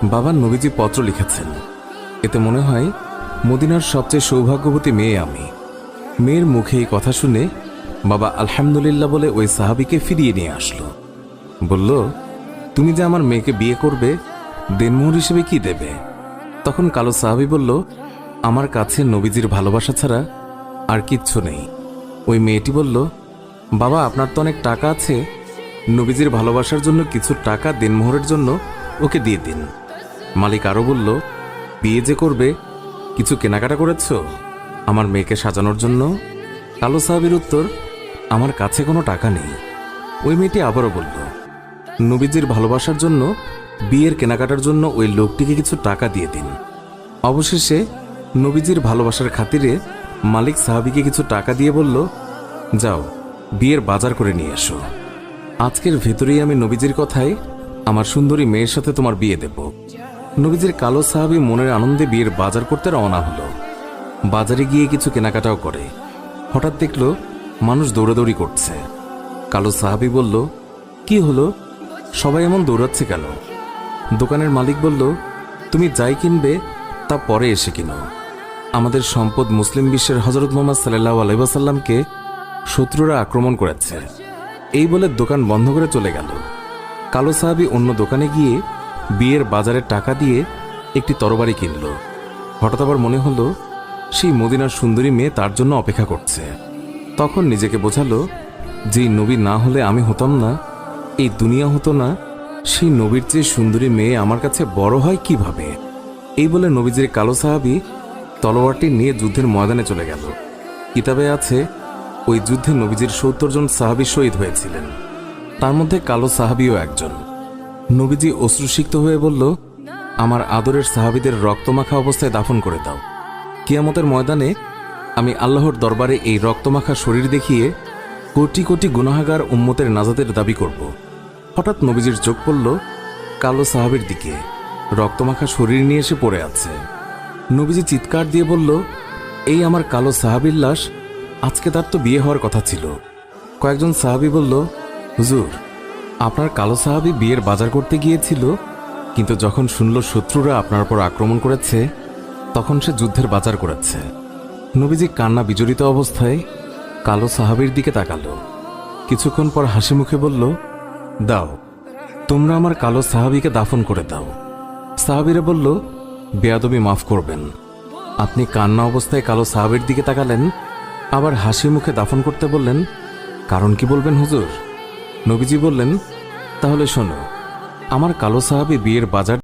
বাবা নবীজি পত্র লিখেছেন, এতে মনে হয় মদিনার সবচেয়ে সৌভাগ্যবতী মেয়ে আমি। মেয়ের মুখে এই কথা শুনে বাবা আলহামদুলিল্লাহ বলে ওই সাহাবীকে ফিরিয়ে নিয়ে আসলো। বলল, তুমি যে আমার মেয়েকে বিয়ে করবে, দেনমোহর হিসেবে কি দেবে? তখন কালো সাহাবী বলল, আমার কাছে নবীজির ভালোবাসা ছাড়া আর কিচ্ছু নেই। ওই মেয়েটি বলল, বাবা আপনার তো অনেক টাকা আছে, নবীজির ভালোবাসার জন্য কিছু টাকা দেনমোহরের জন্য ওকে দিয়ে দিন। মালিক আরও বলল, বিয়ে যে করবে, কিছু কেনাকাটা করেছ আমার মেয়েকে সাজানোর জন্য? কালো সাহাবীর উত্তর, আমার কাছে কোনো টাকা নেই। ওই মেয়েটি আবারও বলল, নবীজির ভালোবাসার জন্য বিয়ের কেনাকাটার জন্য ওই লোকটিকে কিছু টাকা দিয়ে দিন। অবশেষে নবীজির ভালোবাসার খাতিরে মালিক সাহাবীকে কিছু টাকা দিয়ে বলল, যাও বিয়ের বাজার করে নিয়ে এসো। আজকের ভেতরেই আমি নবীজির কথায় আমার সুন্দরী মেয়ের সাথে তোমার বিয়ে দেব। নবীজির কালো সাহাবী মনের আনন্দে বিয়ের বাজার করতে রওনা হলো। বাজারে গিয়ে কিছু কেনাকাটাও করে। হঠাৎ দেখল মানুষ দৌড়াদৌড়ি করছে। কালো সাহাবী বলল, কি হলো, সবাই এমন দৌড়াচ্ছে কেন? দোকানের মালিক বলল, তুমি যাই কিনবে তা পরে এসে কিনো। আমাদের সম্পদ মুসলিম বিশ্বের হযরত মুহাম্মদ সাল্লাল্লাহু আলাইহি ওয়াসাল্লামকে শত্রুরা আক্রমণ করেছে। এই বলে দোকান বন্ধ করে চলে গেল। কালো সাহাবী অন্য দোকানে গিয়ে বিয়ের বাজারের টাকা দিয়ে একটি তরবারি কিনল। হঠাৎ আবার মনে হলো সেই মদিনার সুন্দরী মেয়ে তার জন্য অপেক্ষা করছে। তখন নিজেকে বোঝালো, যেই নবী না হলে আমি হতাম না, এই দুনিয়া হতো না, সেই নবীর চেয়ে সুন্দরী মেয়ে আমার কাছে বড় হয় কিভাবে? এই বলে নবীজির কালো সাহাবী তলোয়ারটি নিয়ে যুদ্ধের ময়দানে চলে গেল। কিতাবে আছে, ওই যুদ্ধে নবীজির ৭০ জন সাহাবী শহীদ হয়েছিলেন, তার মধ্যে কালো সাহাবীও একজন। নবীজি অশ্রুসিক্ত হয়ে বলল, আমার আদরের সাহাবীদের রক্তমাখা অবস্থায় দাফন করে দাও। কিয়ামতের ময়দানে আমি আল্লাহর দরবারে এই রক্তমাখা শরীর দেখিয়ে কোটি কোটি গুনাহগার উম্মতের নাজাতের দাবি করব। হঠাৎ নবীজির চোখ পড়ল কালো সাহাবীর দিকে, রক্তমাখা শরীর নিয়ে এসে পড়ে আছে। নবীজি চিৎকার দিয়ে বলল, এই আমার কালো সাহাবীর লাশ, আজকে তার তো বিয়ে হওয়ার কথা ছিল। কয়েকজন সাহাবী বলল, হুজুর, আপনার কালো সাহাবী বিয়ের বাজার করতে গিয়েছিল, কিন্তু যখন শুনল শত্রুরা আপনার উপর আক্রমণ করেছে, তখন সে যুদ্ধের বাজার করেছে। নবীজি কান্না বিজড়িত অবস্থায় কালো সাহাবীর দিকে তাকালো। কিছুক্ষণ পর হাসি মুখে বলল, দাও, তোমরা আমার কালো সাহাবীকে দাফন করে দাও। সাহাবীরা বলল, বেয়াদবি মাফ করবেন, আপনি কান্না অবস্থায় কালো সাহাবীর দিকে তাকালেন, আবার হাসি মুখে দাফন করতে বললেন, কারণ কি বলবেন হুজুর? নবীজি বললেন, তাহলে শোনো, আমার কালো সাহাবী বিয়ের বাজার